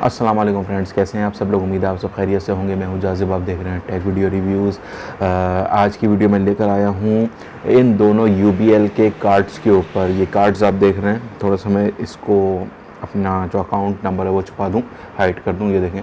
अस्सलाम वालेकुम फ्रेंड्स, कैसे हैं आप सब लोग। उम्मीद है आप सब खैरियत से होंगे। मैं हूं जाज़िब, आप देख रहे हैं टेक वीडियो रिव्यूज़। आज की वीडियो में लेकर आया हूं इन दोनों यूबीएल के कार्ड्स के ऊपर। ये कार्ड्स आप देख रहे हैं, थोड़ा सा मैं इसको अपना जो अकाउंट नंबर है वो छुपा दूं, हाइड कर दूं। ये देखें,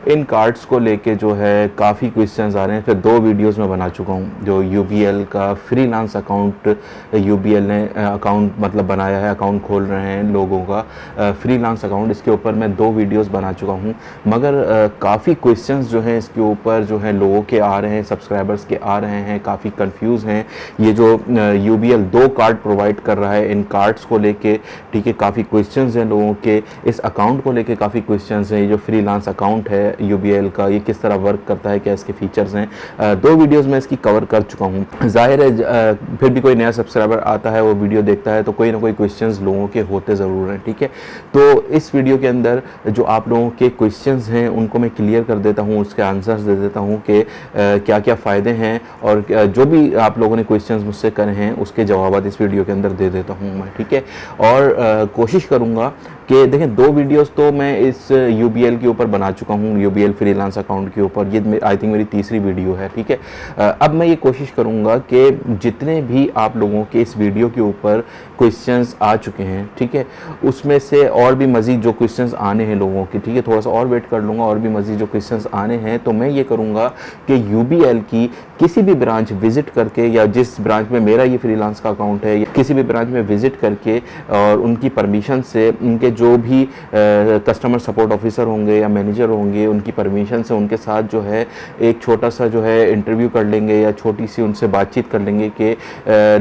इन कार्ड्स को लेके जो है काफ़ी क्वेश्चंस आ रहे हैं। फिर 2 वीडियोस में बना चुका हूँ। जो यूबीएल का फ्रीलांस अकाउंट यूबीएल ने अकाउंट मतलब बनाया है, अकाउंट खोल रहे हैं लोगों का फ्रीलांस अकाउंट, इसके ऊपर मैं 2 वीडियोस बना चुका हूँ। मगर काफ़ी क्वेश्चंस जो हैं इसके ऊपर जो है लोगों के आ रहे हैं, सब्सक्राइबर्स के आ रहे हैं, काफ़ी कंफ्यूज हैं। ये जो यूबीएल 2 कार्ड प्रोवाइड कर रहा है, इन कार्ड्स को लेके ठीक है काफ़ी क्वेश्चंस हैं लोगों के। इस अकाउंट को लेके काफ़ी क्वेश्चंस हैं। ये जो फ्रीलांस अकाउंट है यूबीएल का, ये किस तरह वर्क करता है, क्या इसके फीचर्स हैं। 2 वीडियोस में इसकी कवर कर चुका हूँ। जाहिर है फिर भी कोई नया सब्सक्राइबर आता है, वो वीडियो देखता है तो कोई ना कोई क्वेश्चंस लोगों के होते ज़रूर हैं। ठीक है, तो इस वीडियो के अंदर जो आप लोगों के क्वेश्चंस हैं उनको मैं क्लियर कर देता हूँ, उसके आंसर्स दे देता हूँ कि क्या क्या फ़ायदे हैं, और जो भी आप लोगों ने क्वेश्चंस मुझसे करे हैं उसके जवाब इस वीडियो के अंदर दे देता हूँ मैं। ठीक है, और कोशिश करूँगा कि देखें 2 वीडियोस तो मैं इस यूबीएल के ऊपर बना चुका हूँ, यूबीएल फ्रीलांस अकाउंट के ऊपर। ये आई थिंक मेरी तीसरी वीडियो है। ठीक है, अब मैं ये कोशिश करूँगा कि जितने भी आप लोगों के इस वीडियो के ऊपर क्वेश्चंस आ चुके हैं, ठीक है, उसमें से और भी मज़ीद जो क्वेश्चंस आने हैं लोगों के, ठीक है, थोड़ा सा और वेट कर लूँगा, और भी मज़ीद जो क्वेश्चंस आने हैं तो मैं ये करूँगा कि यूबीएल की किसी भी ब्रांच विज़िट करके, या जिस ब्रांच में मेरा ये फ्रीलांस का अकाउंट है, या किसी भी ब्रांच में विज़िट करके और उनकी परमिशन से, उनके जो भी कस्टमर सपोर्ट ऑफिसर होंगे या मैनेजर होंगे, उनकी परमिशन से उनके साथ जो है एक छोटा सा जो है इंटरव्यू कर लेंगे, या छोटी सी उनसे बातचीत कर लेंगे कि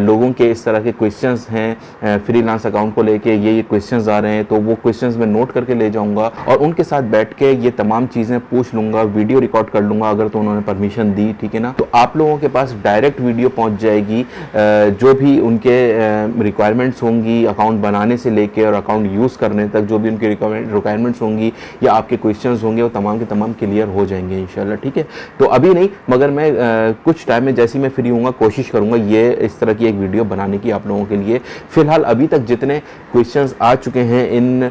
लोगों के इस तरह के क्वेश्चंस हैं फ्रीलांस अकाउंट को लेके, ये क्वेश्चंस आ रहे हैं, तो वो क्वेश्चंस मैं नोट करके ले जाऊंगा और उनके साथ बैठ के ये तमाम चीज़ें पूछ लूँगा, वीडियो रिकॉर्ड कर लूँगा अगर तो उन्होंने परमिशन दी। ठीक है ना, तो आप लोगों के पास डायरेक्ट वीडियो पहुँच जाएगी, जो भी उनके रिक्वायरमेंट्स होंगी अकाउंट बनाने से लेके और अकाउंट यूज़ करने तक, जो भी उनकी रिक्वायरमेंट्स होंगी या आपके क्वेश्चंस होंगे, वो तमाम के तमाम क्लियर हो जाएंगे इंशाल्लाह। ठीक है, तो अभी नहीं, मगर मैं कुछ टाइम में जैसे ही मैं फ्री हूँगा कोशिश करूँगा ये इस तरह की एक वीडियो बनाने की आप लोगों के लिए। फ़िलहाल अभी तक जितने क्वेश्चंस आ चुके हैं इन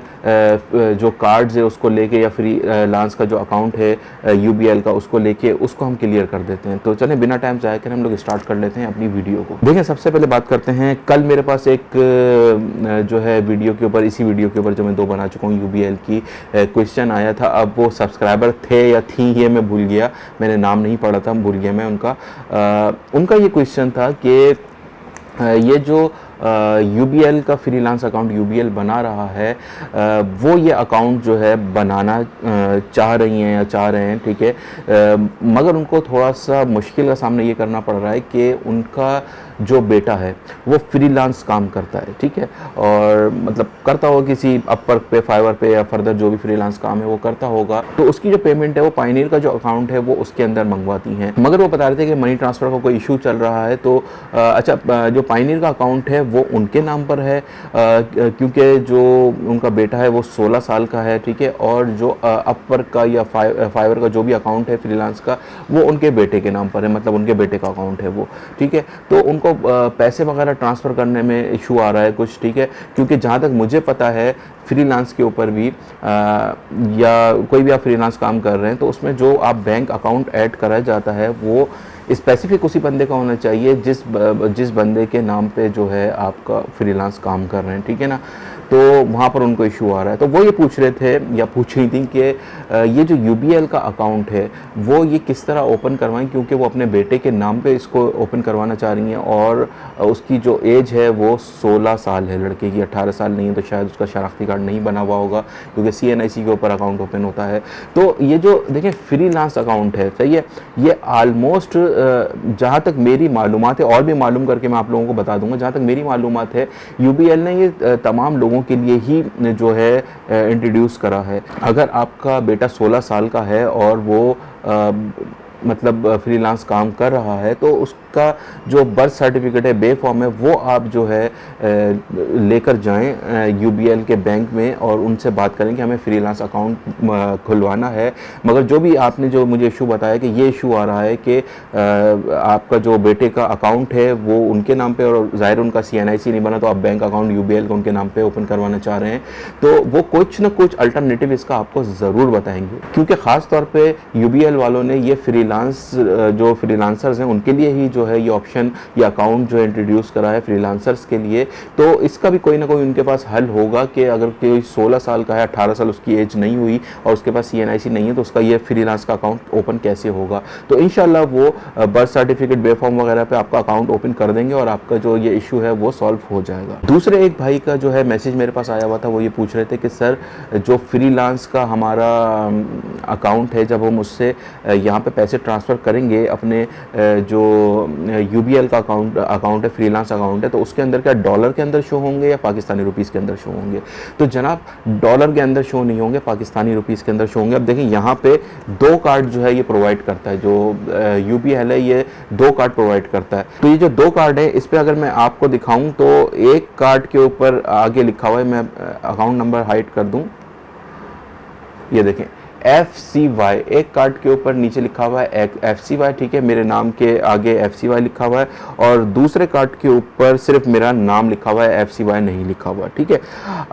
जो कार्ड्स है उसको लेके, या फ्रीलांस का जो अकाउंट है यूबीएल का उसको लेके, उसको हम क्लियर कर देते हैं। तो चलें बिना टाइम ज़ाया करें हम लोग स्टार्ट कर लेते हैं अपनी वीडियो को। देखें, सबसे पहले बात करते हैं, कल मेरे पास एक जो है वीडियो के ऊपर, इसी वीडियो के ऊपर जो मैं 2 बना चुका हूँ यूबीएल की, क्वेश्चन आया था। अब वो सब्सक्राइबर थे या थी ये मैं भूल गया, मैंने नाम नहीं पढ़ा था, भूल गया मैं उनका ये क्वेश्चन था कि ये जो यूबीएल का फ्रीलांस अकाउंट यूबीएल बना रहा है, वो ये अकाउंट जो है बनाना चाह रही हैं या चाह रहे हैं, ठीक है, मगर उनको थोड़ा सा मुश्किल का सामना ये करना पड़ रहा है कि उनका जो बेटा है वो फ्रीलांस काम करता है। ठीक है, और मतलब करता होगा किसी अपवर्क पे, फाइवर पे, या फर्दर जो भी फ्रीलांस काम है वो करता होगा, तो उसकी जो पेमेंट है वो पायनियर का जो अकाउंट है वो उसके अंदर मंगवाती हैं। मगर वो बता रहे थे कि मनी ट्रांसफ़र का कोई इशू चल रहा है, तो अच्छा, जो पायनियर का अकाउंट है वो उनके नाम पर है, क्योंकि जो उनका बेटा है वो 16 साल का है। ठीक है, और जो अपवर्क का या फाइवर का जो भी अकाउंट है फ्रीलांस का, वो उनके बेटे के नाम पर है, मतलब उनके बेटे का अकाउंट है वो। ठीक है, तो उनको पैसे वगैरह ट्रांसफ़र करने में इशू आ रहा है कुछ। ठीक है, क्योंकि जहाँ तक मुझे पता है फ्रीलांस के ऊपर भी या कोई भी आप फ्रीलांस काम कर रहे हैं तो उसमें जो आप बैंक अकाउंट ऐड कराया जाता है वो स्पेसिफिक उसी बंदे का होना चाहिए जिस बंदे के नाम पे जो है आपका फ्रीलांस काम कर रहे हैं। ठीक है ना, तो वहाँ पर उनको इशू आ रहा है। तो वो ये पूछ रहे थे या पूछ रही थी कि ये जो यूबीएल का अकाउंट है वो ये किस तरह ओपन करवाएं, क्योंकि वो अपने बेटे के नाम पे इसको ओपन करवाना चाह रही हैं, और उसकी जो एज है वो 16 साल है लड़के की, 18 साल नहीं है, तो शायद उसका शनाख्ती कार्ड नहीं बना हुआ होगा, क्योंकि CNIC के ऊपर अकाउंट ओपन होता है। तो ये जो देखें फ्रीलांस अकाउंट है, सही है, ये आलमोस्ट जहाँ तक मेरी मालूमात है, और भी मालूम करके मैं आप लोगों को बता दूंगा, जहाँ तक मेरी मालूमात है यूबीएल ने ये तमाम लोगों के लिए ही जो है इंट्रोड्यूस करा है। अगर आपका बेटा 16 साल का है और वो मतलब फ्रीलांस काम कर रहा है तो उसका जो बर्थ सर्टिफिकेट है बे फॉर्म है वो आप जो है लेकर जाएं यूबीएल के बैंक में और उनसे बात करें कि हमें फ्रीलांस अकाउंट खुलवाना है। मगर जो भी आपने जो मुझे इशू बताया कि ये इशू आ रहा है कि आपका जो बेटे का अकाउंट है वो उनके नाम पे और ज़ाहिर उनका सीएनआईसी नहीं बना तो आप बैंक अकाउंट यूबीएल का उनके नाम पे ओपन करवाना चाह रहे हैं, तो वो कुछ ना कुछ अल्टरनेटिव इसका आपको ज़रूर बताएंगे, क्योंकि ख़ास तौर पे यूबीएल वालों ने ये फ्रीलांस जो फ्रीलांसर्स हैं उनके लिए ही जो है ये ऑप्शन या अकाउंट जो इंट्रोड्यूस करा है फ्रीलांसर्स के लिए। तो इसका भी कोई ना कोई उनके पास हल होगा कि अगर कोई 16 साल का है, 18 साल उसकी एज नहीं हुई और उसके पास सीएनआईसी नहीं है तो उसका ये फ्रीलांस का अकाउंट ओपन कैसे होगा। तो इंशाल्लाह वो बर्थ सर्टिफिकेट बे फॉर्म वगैरह पे आपका अकाउंट ओपन कर देंगे और आपका जो ये इशू है वो सॉल्व हो जाएगा। दूसरे एक भाई का जो है मैसेज मेरे पास आया हुआ था, वो ये पूछ रहे थे कि सर जो फ्रीलांस का हमारा अकाउंट है जब हम उससे यहाँ पे पैसे ट्रांसफ़र करेंगे अपने जो यूबीएल का अकाउंट है फ्रीलांस अकाउंट है, तो उसके अंदर क्या डॉलर के अंदर शो होंगे या पाकिस्तानी रुपीज़ के अंदर शो होंगे? तो जनाब डॉलर के अंदर शो नहीं होंगे, पाकिस्तानी रुपीज़ के अंदर शो होंगे। अब देखिए यहाँ पे 2 कार्ड जो है ये प्रोवाइड करता है, जो यूबीएल है ये 2 कार्ड प्रोवाइड करता है। तो ये जो 2 कार्ड है इस पर अगर मैं आपको दिखाऊं तो एक कार्ड के ऊपर आगे लिखा हुआ है, मैं अकाउंट नंबर हाइड कर दूं, ये देखें FCY, एक कार्ड के ऊपर नीचे लिखा हुआ है FCY, ठीक है, मेरे नाम के आगे FCY लिखा हुआ है और दूसरे कार्ड के ऊपर सिर्फ मेरा नाम लिखा हुआ है, FCY नहीं लिखा हुआ, ठीक है।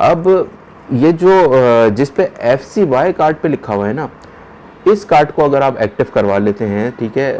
अब ये जो जिस पे FCY कार्ड पे लिखा हुआ है ना, इस कार्ड को अगर आप एक्टिव करवा लेते हैं, ठीक है,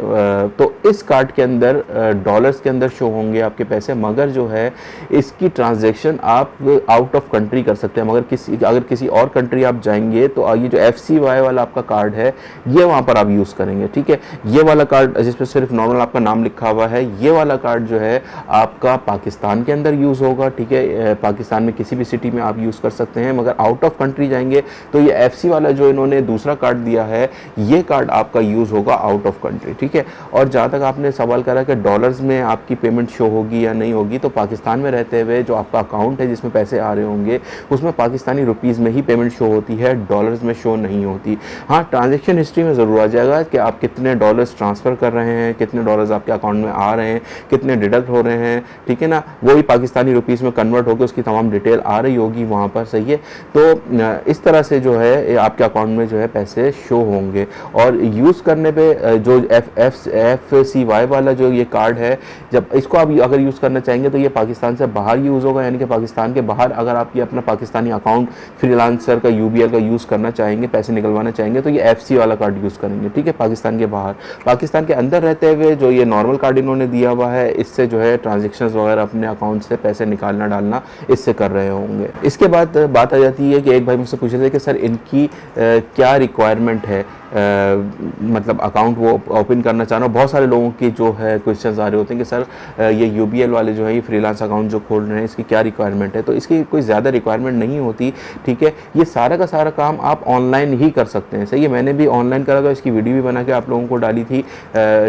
तो इस कार्ड के अंदर डॉलर्स के अंदर शो होंगे आपके पैसे, मगर जो है इसकी ट्रांजैक्शन आप आउट ऑफ कंट्री कर सकते हैं। मगर अगर किसी और कंट्री आप जाएंगे तो ये जो FCY वाला आपका कार्ड है ये वहाँ पर आप यूज़ करेंगे, ठीक है। ये वाला कार्ड जिस पर सिर्फ नॉर्मल आपका नाम लिखा हुआ है, ये वाला कार्ड जो है आपका पाकिस्तान के अंदर यूज़ होगा, ठीक है, पाकिस्तान में किसी भी सिटी में आप यूज़ कर सकते हैं। मगर आउट ऑफ कंट्री जाएंगे तो ये FC वाला जो इन्होंने दूसरा कार्ड दिया है ये कार्ड आपका यूज़ होगा आउट ऑफ कंट्री, ठीक है। और जहाँ तक आपने सवाल करा कि डॉलर्स में आपकी पेमेंट शो होगी या नहीं होगी, तो पाकिस्तान में रहते हुए जो आपका अकाउंट है जिसमें पैसे आ रहे होंगे उसमें पाकिस्तानी रुपीज़ में ही पेमेंट शो होती है, डॉलर्स में शो नहीं होती। हाँ, ट्रांजेक्शन हिस्ट्री में ज़रूर आ जाएगा कि आप कितने डॉलर्स ट्रांसफ़र कर रहे हैं, कितने डॉलर्स आपके अकाउंट में आ रहे हैं, कितने डिडक्ट हो रहे हैं, ठीक है ना, वही पाकिस्तानी रुपीज़ में कन्वर्ट होकर उसकी तमाम डिटेल आ रही होगी वहाँ पर, सही है। तो इस तरह से जो है आपके अकाउंट में जो है पैसे शो होंगे। और यूज़ करने पे जो FCY वाला जो ये कार्ड है, जब इसको आप अगर यूज़ करना चाहेंगे तो ये पाकिस्तान से बाहर यूज़ होगा, यानी कि पाकिस्तान के बाहर अगर आप ये अपना पाकिस्तानी अकाउंट फ्रीलांसर का यूबीएल का यूज़ करना चाहेंगे, पैसे निकलवाना चाहेंगे, तो ये FC वाला कार्ड यूज़ करेंगे, ठीक है। पाकिस्तान के बाहर, पाकिस्तान के अंदर रहते हुए जो ये नॉर्मल कार्ड इन्होंने दिया हुआ है, इससे जो है ट्रांजेक्शन्स वगैरह अपने अकाउंट से पैसे निकालना डालना इससे कर रहे होंगे। इसके बाद बात आ जाती है कि एक भाई मुझसे पूछ रहे थे कि सर इनकी क्या रिक्वायरमेंट है, मतलब अकाउंट वो ओपन करना चाह रहा हूँ। बहुत सारे लोगों की जो है क्वेश्चंस आ रहे होते हैं कि सर ये यूबीएल वाले जो है ये फ्रीलांस अकाउंट जो खोल रहे हैं इसकी क्या रिक्वायरमेंट है। तो इसकी कोई ज़्यादा रिक्वायरमेंट नहीं होती, ठीक है। ये सारा का सारा काम आप ऑनलाइन ही कर सकते हैं, सही है। मैंने भी ऑनलाइन करा था, इसकी वीडियो भी बना के आप लोगों को डाली थी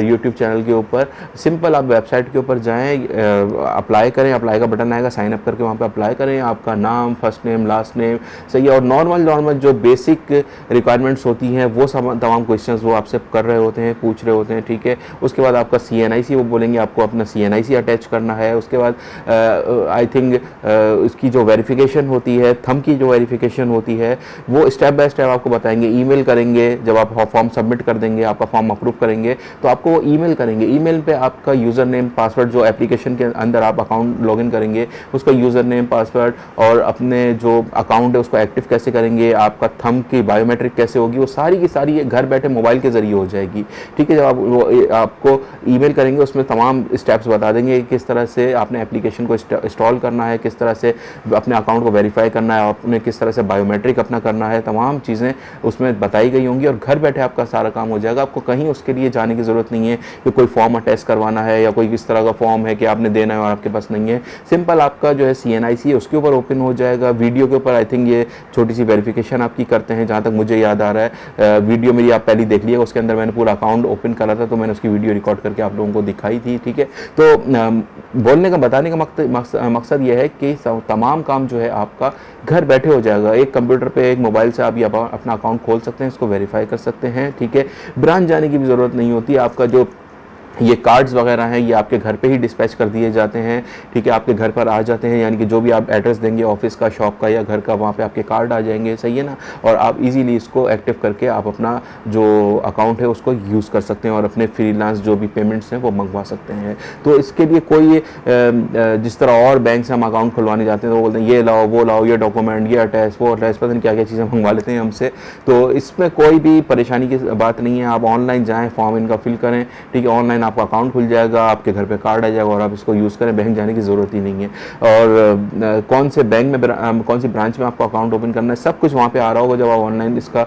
यूट्यूब चैनल के ऊपर। सिंपल आप वेबसाइट के ऊपर जाएँ, अप्लाई करें, अप्लाई का बटन आएगा, साइन अप करके वहाँ पर अप्लाई करें, आपका नाम, फर्स्ट नेम, लास्ट नेम, सही है। और नॉर्मल जो बेसिक रिक्वायरमेंट्स होती हैं वो तमाम क्वेश्चंस वो आपसे कर रहे होते हैं, पूछ रहे होते हैं, ठीक है। उसके बाद आपका CNIC वो बोलेंगे आपको अपना CNIC अटैच करना है। उसके बाद आई थिंक उसकी जो वेरिफिकेशन होती है, थंब की जो वेरिफिकेशन होती है वो स्टेप बाय स्टेप आपको बताएंगे, ईमेल करेंगे। जब आप फॉर्म सबमिट कर देंगे, आपका फॉर्म अप्रूव करेंगे तो आपको वो ईमेल करेंगे। ईमेल पे आपका यूज़र नेम पासवर्ड जो एप्लीकेशन के अंदर आप अकाउंट लॉगिन करेंगे उसका यूज़र नेम पासवर्ड और अपने जो अकाउंट है उसको एक्टिव कैसे करेंगे, आपका थंब की बायोमेट्रिक कैसे होगी, वो सारी की सारी ये घर बैठे मोबाइल के ज़रिए हो जाएगी, ठीक है। जब आप आपको ईमेल करेंगे उसमें तमाम स्टेप्स बता देंगे किस तरह से आपने एप्लीकेशन को इंस्टॉल करना है, किस तरह से अपने अकाउंट को वेरीफाई करना है, आपने किस तरह से बायोमेट्रिक अपना करना है, तमाम चीज़ें उसमें बताई गई होंगी और घर बैठे आपका सारा काम हो जाएगा। आपको कहीं उसके लिए जाने की ज़रूरत नहीं है कि कोई फॉर्म अटैच करवाना है या कोई किस तरह का फॉर्म है कि आपने देना है और आपके पास नहीं है। सिंपल आपका जो है CNIC है उसके ऊपर ओपन हो जाएगा। वीडियो के ऊपर आई थिंक ये छोटी सी वेरिफिकेशन आपकी करते हैं, जहाँ तक मुझे याद आ रहा है वीडियो मेरी आप पहले देख लिएगा, उसके अंदर मैंने पूरा अकाउंट ओपन करा था, तो मैंने उसकी वीडियो रिकॉर्ड करके आप लोगों को दिखाई थी। ठीक है, तो बोलने का बताने का मकसद ये है कि तमाम काम जो है आपका घर बैठे हो जाएगा। एक कंप्यूटर पे, एक मोबाइल से आप ये अपना अकाउंट खोल सकते हैं, इसको वेरीफाई कर सकते हैं। ठीक है, ब्रांच जाने की भी ज़रूरत नहीं होती। आपका जो ये कार्ड्स वगैरह हैं ये आपके घर पे ही डिस्पैच कर दिए जाते हैं। ठीक है, आपके घर पर आ जाते हैं, यानी कि जो भी आप एड्रेस देंगे ऑफिस का, शॉप का या घर का, वहाँ पे आपके कार्ड आ जाएंगे। सही है ना, और आप इजीली इसको एक्टिव करके आप अपना जो अकाउंट है उसको यूज़ कर सकते हैं और अपने फ्रीलांस जो भी पेमेंट्स हैं वो मंगवा सकते हैं। तो इसके लिए कोई जिस तरह और बैंक से हम अकाउंट खुलवाने जाते हैं तो वो बोलते हैं ये लाओ, वो लाओ, ये डॉक्यूमेंट, ये अटैच, वो अटैच, पता नहीं क्या क्या चीज़ें मंगवा लेते हैं हमसे। तो इसमें कोई भी परेशानी की बात नहीं है। आप ऑनलाइन जाएँ, फॉर्म इनका फिल करें। ठीक है, ऑनलाइन आपका अकाउंट खुल जाएगा, आपके घर पे कार्ड आ जाएगा और आप इसको यूज़ करें, बैंक जाने की ज़रूरत ही नहीं है। और कौन से बैंक में, कौन सी ब्रांच में आपको अकाउंट ओपन करना है, सब कुछ वहाँ पे आ रहा होगा जब आप ऑनलाइन इसका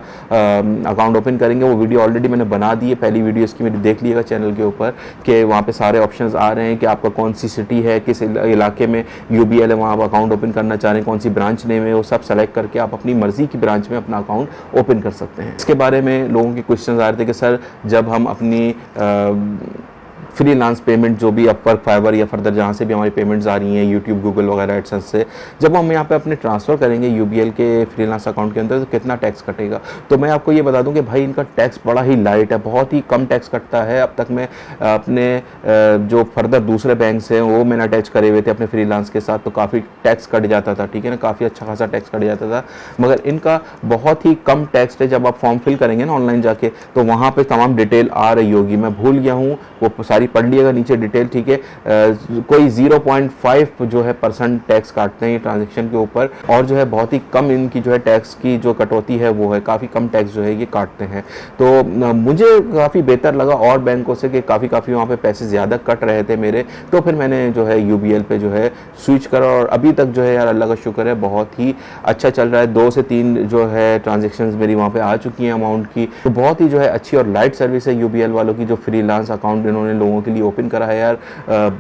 अकाउंट ओपन करेंगे। वो वीडियो ऑलरेडी मैंने बना दी है, पहली वीडियो इसकी मेरी देख लीजिएगा चैनल के ऊपर, कि वहाँ पे सारे ऑप्शंस आ रहे हैं कि आपका कौन सी सिटी है, किस इलाके में UBL है, वहाँ आप अकाउंट ओपन करना चाह रहे हैं, कौन सी ब्रांच नेम है, वो सब सेलेक्ट करके आप अपनी मर्जी की ब्रांच में अपना अकाउंट ओपन कर सकते हैं। इसके बारे में लोगों के क्वेश्चन आ रहे थे कि सर जब हम अपनी फ्रीलांस पेमेंट जो भी अपवर्क, फाइवर या फर्दर जहाँ से भी हमारी पेमेंट्स आ रही हैं, यूट्यूब, गूगल वगैरह एडसेंस से, जब हम यहाँ पे अपने ट्रांसफ़र करेंगे UBL के फ्रीलांस अकाउंट के अंदर तो कितना टैक्स कटेगा। तो मैं आपको ये बता दूं कि भाई इनका टैक्स बड़ा ही लाइट है, बहुत ही कम टैक्स कटता है। अब तक मैं अपने जो फर्दर दूसरे बैंक हैं वो मैंने अटैच करे हुए थे अपने फ्रीलांस के साथ, तो काफ़ी टैक्स कट जाता था। ठीक है ना, काफ़ी अच्छा खासा टैक्स कट जाता था, मगर इनका बहुत ही कम टैक्स है। जब आप फॉर्म फिल करेंगे ना ऑनलाइन जाके, तो वहाँ पर तमाम डिटेल आ रही होगी, मैं भूल गया हूँ वो सारी पढ़ लिएगा नीचे डिटेल। ठीक है, कोई 0.5 जो है % टैक्स काटते हैं ये ट्रांजैक्शन के ऊपर, और जो है बहुत ही कम इनकी जो है टैक्स की जो कटौती है वो है, काफ़ी कम टैक्स जो है ये काटते हैं। तो मुझे काफ़ी बेहतर लगा और बैंकों से कि काफ़ी वहाँ पे पैसे ज़्यादा कट रहे थे मेरे, तो फिर मैंने जो है UBL पे जो है स्विच करा और अभी तक जो है यार अल्लाह का शुक्र है बहुत ही अच्छा चल रहा है। 2 से 3 जो है ट्रांजेक्शन मेरी वहाँ पर आ चुकी हैं अमाउंट की, तो बहुत ही जो है अच्छी और लाइट सर्विस है UBL वालों की, जो फ्रीलांस अकाउंट इन्होंने लोगों के लिए ओपन करा है यार।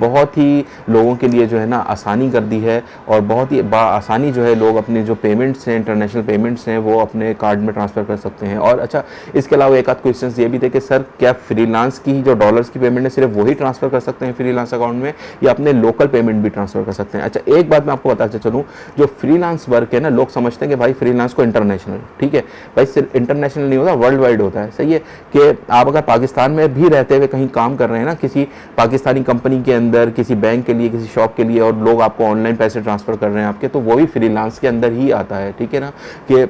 बहुत ही लोगों के लिए जो है ना आसानी कर दी है, और बहुत ही आसानी जो है लोग अपने जो पेमेंट्स हैं, इंटरनेशनल पेमेंट्स हैं, वो अपने कार्ड में ट्रांसफ़र कर सकते हैं। और अच्छा, इसके अलावा एक आध क्वेश्चन ये भी थे कि सर क्या फ्रीलांस की जो डॉलर्स की पेमेंट है सिर्फ वही ट्रांसफ़र कर सकते हैं फ्रीलांस अकाउंट में, या अपने लोकल पेमेंट भी ट्रांसफ़र कर सकते हैं। अच्छा, एक बात मैं आपको बताते चलूँ, जो फ्रीलांस वर्क है ना, लोग समझते हैं कि भाई फ्रीलांस को इंटरनेशनल, ठीक है भाई, सिर्फ इंटरनेशनल नहीं होता, वर्ल्ड वाइड होता है। सही है कि आप अगर पाकिस्तान में भी रहते हुए कहीं काम कर रहे हैं ना, किसी पाकिस्तानी कंपनी के अंदर, किसी बैंक के लिए, किसी शॉप के लिए, और लोग आपको ऑनलाइन पैसे ट्रांसफ़र कर रहे हैं आपके, तो वो भी फ्रीलांस के अंदर ही आता है। ठीक है ना, कि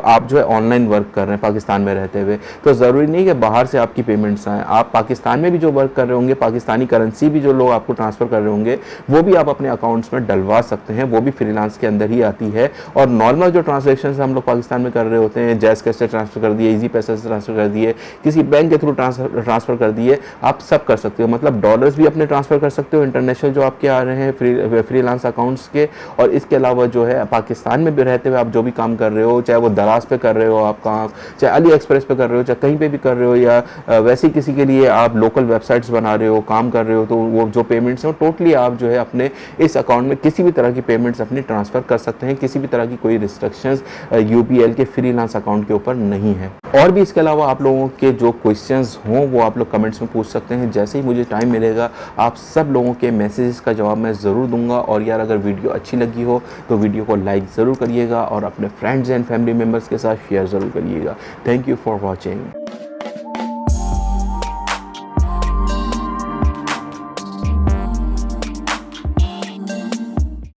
आप जो है ऑनलाइन वर्क कर रहे हैं पाकिस्तान में रहते हुए, तो ज़रूरी नहीं कि बाहर से आपकी पेमेंट्स आएँ। आप पाकिस्तान में भी जो वर्क कर रहे होंगे, पाकिस्तानी करेंसी भी जो लोग आपको ट्रांसफ़र कर रहे होंगे, वो भी आप अपने अकाउंट्स में डलवा सकते हैं, वो भी फ्रीलांस के अंदर ही आती है। और नॉर्मल जो ट्रांजेक्शन हम लोग पाकिस्तान में कर रहे होते हैं, जैज़ कैश से ट्रांसफ़र कर दिए, ईजी पैसे से ट्रांसफ़र कर दिए, किसी बैंक के थ्रू ट्रांसफ़र कर दिए, आप सब कर सकते हो। मतलब डॉलर्स भी अपने ट्रांसफ़र कर सकते हो इंटरनेशनल जो आपके आ रहे हैं फ्रीलांस अकाउंट्स के, और इसके अलावा जो है पाकिस्तान में भी रहते हुए आप जो भी काम कर रहे हो, चाहे वो दराज पे कर रहे हो आप काम, चाहे अली एक्सप्रेस पे कर रहे हो, चाहे कहीं पे भी कर रहे हो, या वैसे ही किसी के लिए आप लोकल वेबसाइट्स बना रहे हो, काम कर रहे हो, तो वो जो पेमेंट्स हैं टोटली आप जो है अपने इस अकाउंट में किसी भी तरह की पेमेंट्स अपनी ट्रांसफ़र कर सकते हैं। किसी भी तरह की कोई रिस्ट्रिक्शंस UBL के फ्रीलांस अकाउंट के ऊपर नहीं है। और भी इसके अलावा आप लोगों के जो क्वेश्चंस हों वो आप लोग कमेंट्स में पूछ सकते हैं। जैसे ही मुझे टाइम मिलेगा आप सब लोगों के मैसेजेस का जवाब मैं ज़रूर दूंगा। और यार अगर वीडियो अच्छी लगी हो तो वीडियो को लाइक ज़रूर करिएगा और अपने फ्रेंड्स एंड फैमिली मेम्बर्स के साथ शेयर ज़रूर करिएगा। Thank you for watching.